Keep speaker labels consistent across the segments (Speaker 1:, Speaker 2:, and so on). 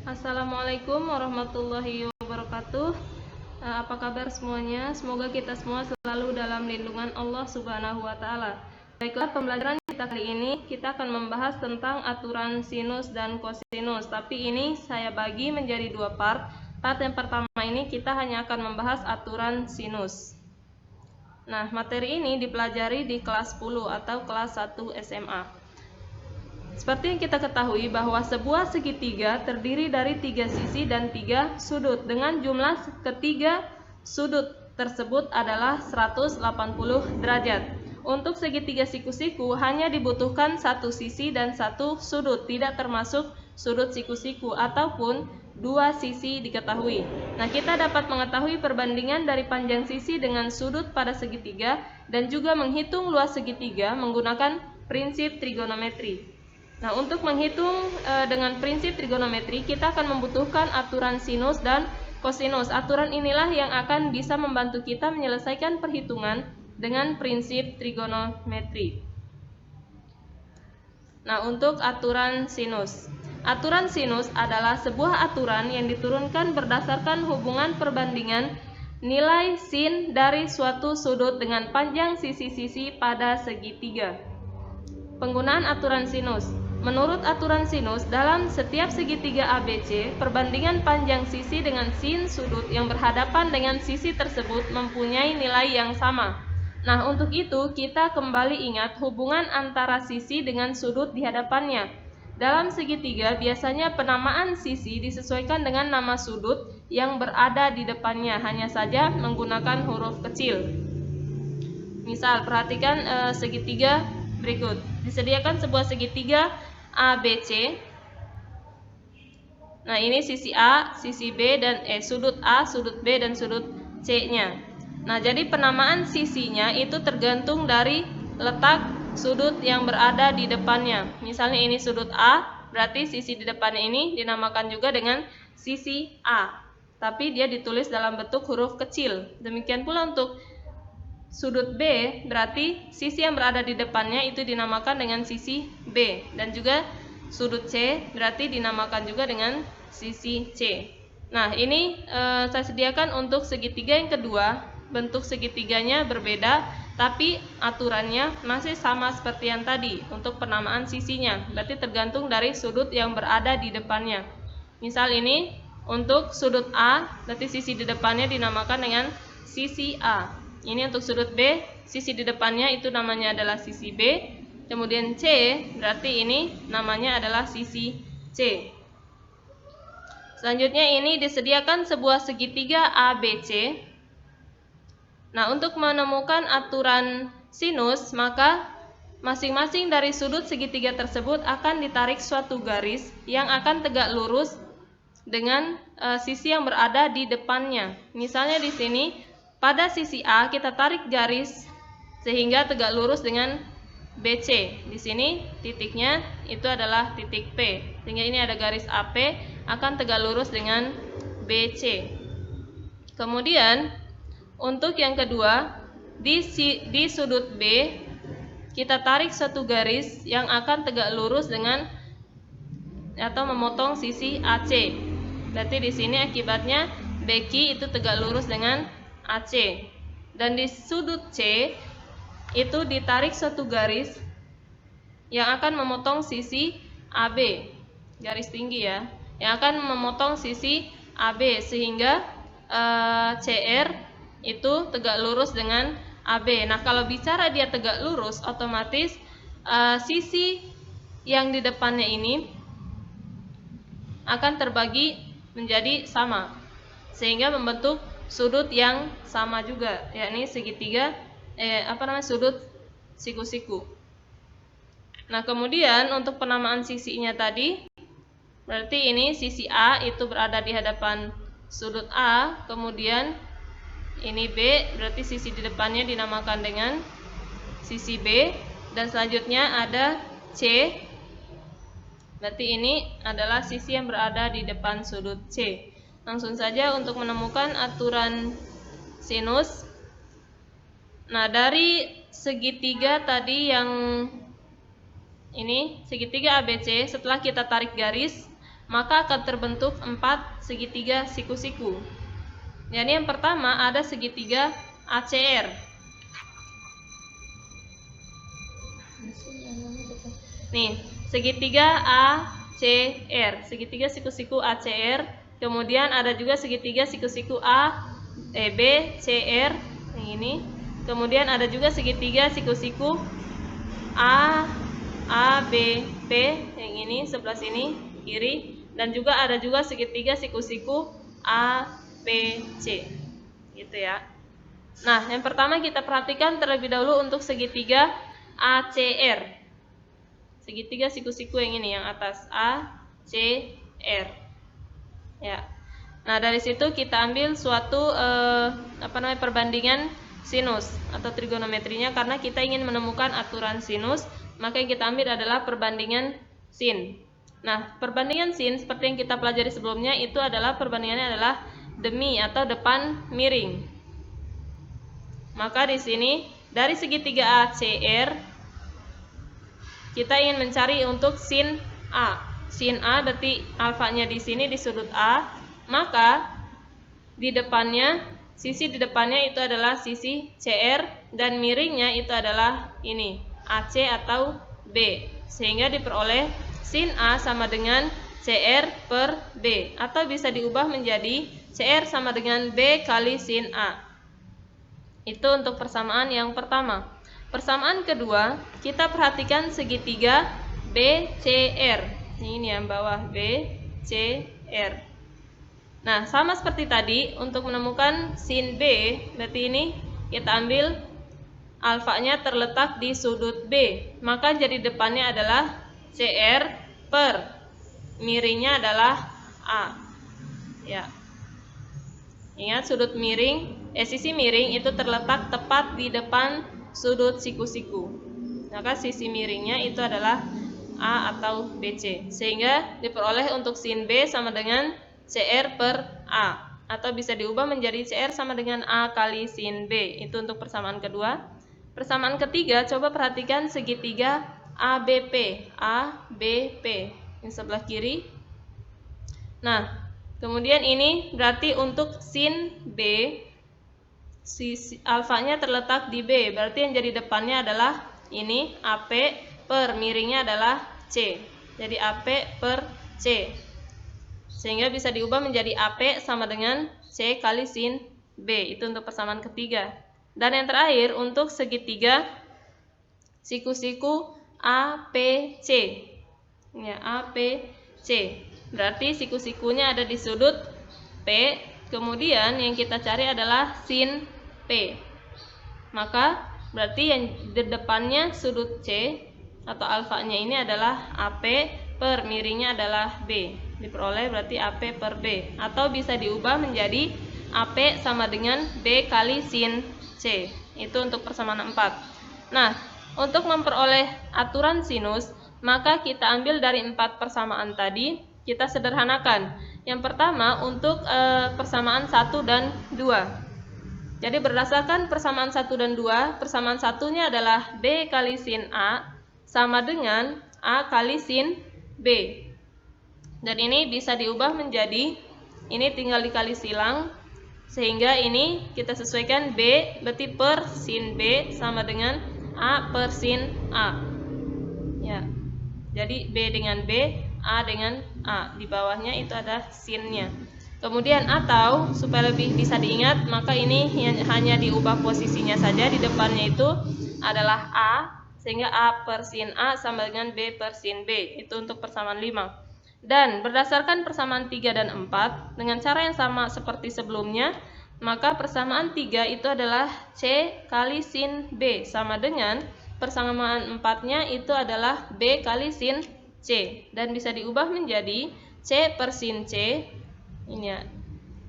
Speaker 1: Assalamualaikum warahmatullahi wabarakatuh. Apa kabar semuanya? Semoga kita semua selalu dalam lindungan Allah Subhanahu wa Ta'ala. Baiklah, pembelajaran kita kali ini kita akan membahas tentang aturan sinus dan kosinus. Tapi ini saya bagi menjadi dua part. Part yang pertama ini kita hanya akan membahas aturan sinus. Nah, materi ini dipelajari di kelas 10 atau kelas 1 SMA. Seperti yang kita ketahui bahwa sebuah segitiga terdiri dari 3 sisi dan 3 sudut dengan jumlah ketiga sudut tersebut adalah 180 derajat. Untuk segitiga siku-siku hanya dibutuhkan satu sisi dan satu sudut, tidak termasuk sudut siku-siku ataupun dua sisi diketahui. Nah, kita dapat mengetahui perbandingan dari panjang sisi dengan sudut pada segitiga dan juga menghitung luas segitiga menggunakan prinsip trigonometri. Nah, untuk menghitung dengan prinsip trigonometri, kita akan membutuhkan aturan sinus dan kosinus. Aturan inilah yang akan bisa membantu kita menyelesaikan perhitungan dengan prinsip trigonometri. Nah, untuk aturan sinus. Aturan sinus adalah sebuah aturan yang diturunkan berdasarkan hubungan perbandingan nilai sin dari suatu sudut dengan panjang sisi-sisi pada segitiga. Penggunaan aturan sinus. Menurut aturan sinus, dalam setiap segitiga ABC, perbandingan panjang sisi dengan sin sudut yang berhadapan dengan sisi tersebut mempunyai nilai yang sama. Nah, untuk itu kita kembali ingat hubungan antara sisi dengan sudut di hadapannya. Dalam segitiga, biasanya penamaan sisi disesuaikan dengan nama sudut yang berada di depannya, hanya saja menggunakan huruf kecil. Misal, perhatikan segitiga berikut. Disediakan sebuah segitiga ABC. Nah, ini sisi A, sisi B dan sudut A, sudut B dan sudut C-nya. Nah, jadi penamaan sisinya itu tergantung dari letak sudut yang berada di depannya. Misalnya ini sudut A, berarti sisi di depannya ini dinamakan juga dengan sisi A. Tapi dia ditulis dalam bentuk huruf kecil. Demikian pula untuk sudut B, berarti sisi yang berada di depannya itu dinamakan dengan sisi B. Dan juga sudut C berarti dinamakan juga dengan sisi C. Nah, ini saya sediakan untuk segitiga yang kedua. Bentuk segitiganya berbeda, tapi aturannya masih sama seperti yang tadi untuk penamaan sisinya. Berarti tergantung dari sudut yang berada di depannya. Misal ini untuk sudut A, berarti sisi di depannya dinamakan dengan sisi A. Ini untuk sudut B, sisi di depannya itu namanya adalah sisi B. Kemudian C, berarti ini namanya adalah sisi C. Selanjutnya ini disediakan sebuah segitiga ABC. Nah, untuk menemukan aturan sinus, maka masing-masing dari sudut segitiga tersebut akan ditarik suatu garis yang akan tegak lurus dengan sisi yang berada di depannya. Misalnya di sini pada sisi A kita tarik garis sehingga tegak lurus dengan BC. Di sini titiknya itu adalah titik P. Sehingga ini ada garis AP akan tegak lurus dengan BC. Kemudian untuk yang kedua di sudut B kita tarik satu garis yang akan tegak lurus dengan atau memotong sisi AC. Berarti di sini akibatnya BQ itu tegak lurus dengan AC. Dan di sudut C itu ditarik suatu garis yang akan memotong sisi AB, garis tinggi ya, yang akan memotong sisi AB sehingga CR itu tegak lurus dengan AB. Nah, kalau bicara dia tegak lurus, otomatis sisi yang di depannya ini akan terbagi menjadi sama sehingga membentuk sudut yang sama juga, yakni segitiga sudut siku-siku. Nah, kemudian untuk penamaan sisinya tadi, berarti ini sisi A itu berada di hadapan sudut A, kemudian ini B, berarti sisi di depannya dinamakan dengan sisi B, dan selanjutnya ada C, berarti ini adalah sisi yang berada di depan sudut C. Langsung saja untuk menemukan aturan sinus. Nah, dari segitiga tadi yang ini segitiga ABC, setelah kita tarik garis, maka akan terbentuk 4 segitiga siku-siku. Jadi yang pertama ada segitiga ACR. Nih, segitiga ACR, segitiga siku-siku ACR. Kemudian ada juga segitiga siku-siku BCR yang ini. Kemudian ada juga segitiga siku-siku ABP yang ini sebelah sini kiri, dan juga ada juga segitiga siku-siku APC. Gitu ya. Nah, yang pertama kita perhatikan terlebih dahulu untuk segitiga ACR. Segitiga siku-siku yang ini yang atas ACR. Ya. Nah, dari situ kita ambil suatu perbandingan sinus atau trigonometrinya, karena kita ingin menemukan aturan sinus, maka yang kita ambil adalah perbandingan sin. Nah, perbandingan sin seperti yang kita pelajari sebelumnya itu adalah perbandingannya adalah demi atau depan miring. Maka di sini dari segitiga ACR kita ingin mencari untuk sin A. Sin A berarti alfanya di sini di sudut A, maka di depannya, sisi di depannya itu adalah sisi CR dan miringnya itu adalah ini AC atau B, sehingga diperoleh sin A sama dengan CR per B, atau bisa diubah menjadi CR sama dengan B kali sin A. Itu untuk persamaan yang pertama. Persamaan kedua, kita perhatikan segitiga BCR. Ini yang bawah BCR. Nah, sama seperti tadi, untuk menemukan sin B, berarti ini kita ambil alfanya terletak di sudut B, maka jadi depannya adalah CR per miringnya adalah A. Ya. Ingat, sudut miring, sisi miring itu terletak tepat di depan sudut siku-siku. Maka sisi miringnya itu adalah A atau BC, sehingga diperoleh untuk sin B sama dengan CR per A, atau bisa diubah menjadi CR sama dengan A kali sin B. Itu untuk persamaan kedua. Persamaan ketiga, coba perhatikan segitiga ABP. ABP yang sebelah kiri. Nah, kemudian ini berarti untuk sin B, sisi alfanya terletak di B, berarti yang jadi depannya adalah ini AP per miringnya adalah C. Jadi AP per C, sehingga bisa diubah menjadi AP sama dengan C kali sin B. Itu untuk persamaan ketiga. Dan yang terakhir untuk segitiga siku-siku APC. Ya, APC. Berarti siku-sikunya ada di sudut P. Kemudian yang kita cari adalah sin P. Maka berarti yang di depannya sudut C atau alfanya ini adalah AP per miringnya adalah B. Diperoleh berarti AP per B, atau bisa diubah menjadi AP sama dengan B kali sin C. Itu untuk persamaan 4. Nah, untuk memperoleh aturan sinus, maka kita ambil dari 4 persamaan tadi, kita sederhanakan. Yang pertama untuk persamaan 1 dan 2. Jadi berdasarkan persamaan 1 dan 2, persamaan satunya adalah B kali sin A sama dengan A kali sin B. Dan ini bisa diubah menjadi, ini tinggal dikali silang, sehingga ini kita sesuaikan B berarti per sin B sama dengan A per sin A. Ya. Jadi B dengan B, A dengan A. Di bawahnya itu ada sinnya. Kemudian atau supaya lebih bisa diingat, maka ini hanya diubah posisinya saja. Di depannya itu adalah A, sehingga A per sin A sama dengan B per sin B. Itu untuk persamaan 5. Dan berdasarkan persamaan 3 dan 4 dengan cara yang sama seperti sebelumnya, maka persamaan 3 itu adalah C kali sin B sama dengan persamaan 4-nya itu adalah B kali sin C, dan bisa diubah menjadi C per sin C. Ini ya,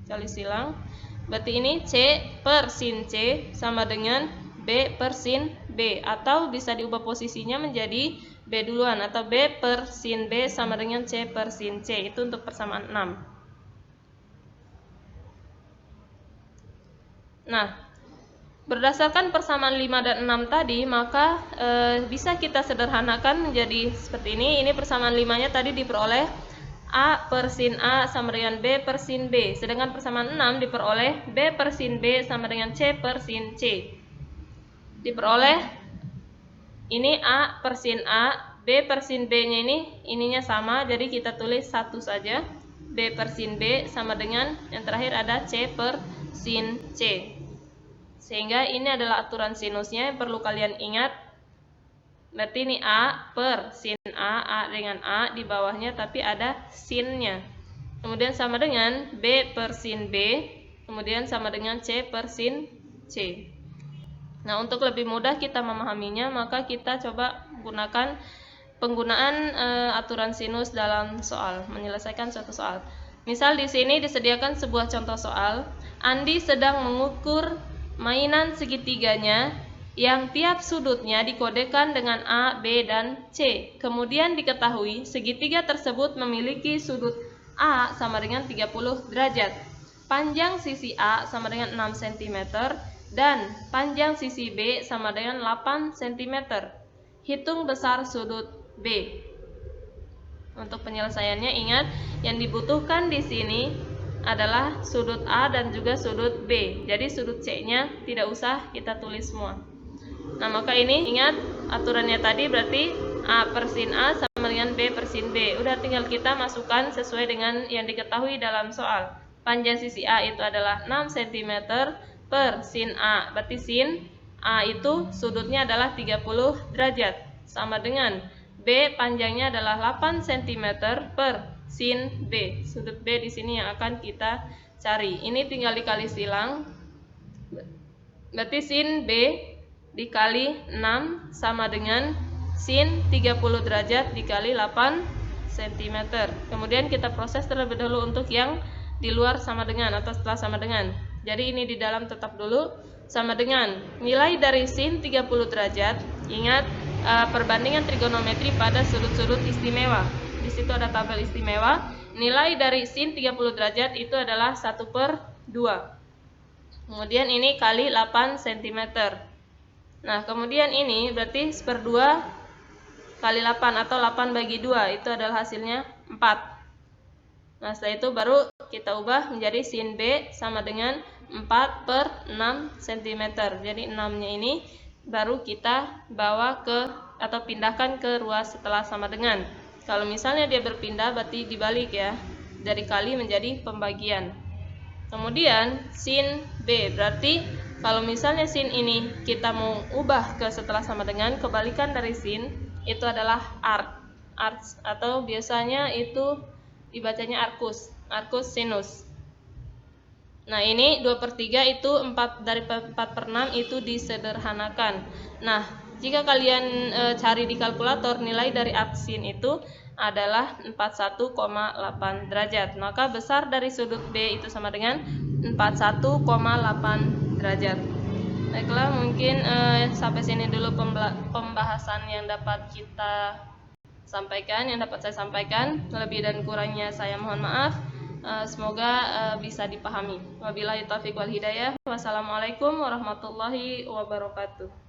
Speaker 1: kali silang. Berarti ini C per sin C sama dengan B per sin B, atau bisa diubah posisinya menjadi B duluan, atau B per sin B sama dengan C per sin C. Itu untuk persamaan 6. Nah, berdasarkan persamaan 5 dan 6 tadi, maka bisa kita sederhanakan menjadi seperti ini. Ini persamaan 5-nya tadi diperoleh A per sin A sama dengan B per sin B. Sedangkan persamaan 6 diperoleh B per sin B sama dengan C per sin C. Diperoleh ini A per sin A, B per sin B-nya ininya sama, jadi kita tulis 1 saja. B per sin B sama dengan yang terakhir ada C per sin C. Sehingga ini adalah aturan sinusnya yang perlu kalian ingat. Berarti ini A per sin A dengan A di bawahnya tapi ada sinnya. Kemudian sama dengan B per sin B, kemudian sama dengan C per sin C. Nah, untuk lebih mudah kita memahaminya, maka kita coba gunakan penggunaan aturan sinus dalam soal, menyelesaikan suatu soal. Misal di sini disediakan sebuah contoh soal, Andi sedang mengukur mainan segitiganya yang tiap sudutnya dikodekan dengan A, B, dan C. Kemudian diketahui segitiga tersebut memiliki sudut A sama dengan 30 derajat. Panjang sisi A sama dengan 6 cm dan panjang sisi B sama dengan 8 cm. Hitung besar sudut B. Untuk penyelesaiannya ingat, yang dibutuhkan di sini adalah sudut A dan juga sudut B. Jadi sudut C-nya tidak usah kita tulis semua. Nah, maka ini ingat aturannya tadi berarti A per sin A sama dengan B per sin B. Udah tinggal kita masukkan sesuai dengan yang diketahui dalam soal. Panjang sisi A itu adalah 6 cm per sin A. Berarti sin A itu sudutnya adalah 30 derajat. Sama dengan B panjangnya adalah 8 cm per sin B. Sudut B di sini yang akan kita cari. Ini tinggal dikali silang. Berarti sin B dikali 6 sama dengan sin 30 derajat dikali 8 cm. Kemudian kita proses terlebih dahulu untuk yang di luar sama dengan atau setelah sama dengan. Jadi ini di dalam tetap dulu sama dengan nilai dari sin 30 derajat. Ingat perbandingan trigonometri pada sudut-sudut istimewa. Di situ ada tabel istimewa. Nilai dari sin 30 derajat itu adalah 1/2. Kemudian ini kali 8 cm. Nah, kemudian ini berarti 1/2 kali 8 atau 8 bagi 2 itu adalah hasilnya 4. Nah, setelah itu baru kita ubah menjadi sin B sama dengan 4 per 6 cm. Jadi 6-nya ini baru kita bawa ke atau pindahkan ke ruas setelah sama dengan. Kalau misalnya dia berpindah berarti dibalik ya. Dari kali menjadi pembagian. Kemudian sin B berarti kalau misalnya sin ini kita mau ubah ke setelah sama dengan, kebalikan dari sin itu adalah arc atau biasanya itu dibacanya arcus sinus. Nah, ini 2/3 itu 4 dari 4/6 itu disederhanakan. Nah, jika kalian cari di kalkulator nilai dari arc sin itu adalah 41,8 derajat. Maka besar dari sudut B itu sama dengan 41,8 derajat. Baiklah, mungkin sampai sini dulu pembahasan yang dapat kita sampaikan, yang dapat saya sampaikan. Lebih dan kurangnya saya mohon maaf. Semoga bisa dipahami. Wabillahi taufiq wal hidayah. Wassalamualaikum warahmatullahi wabarakatuh.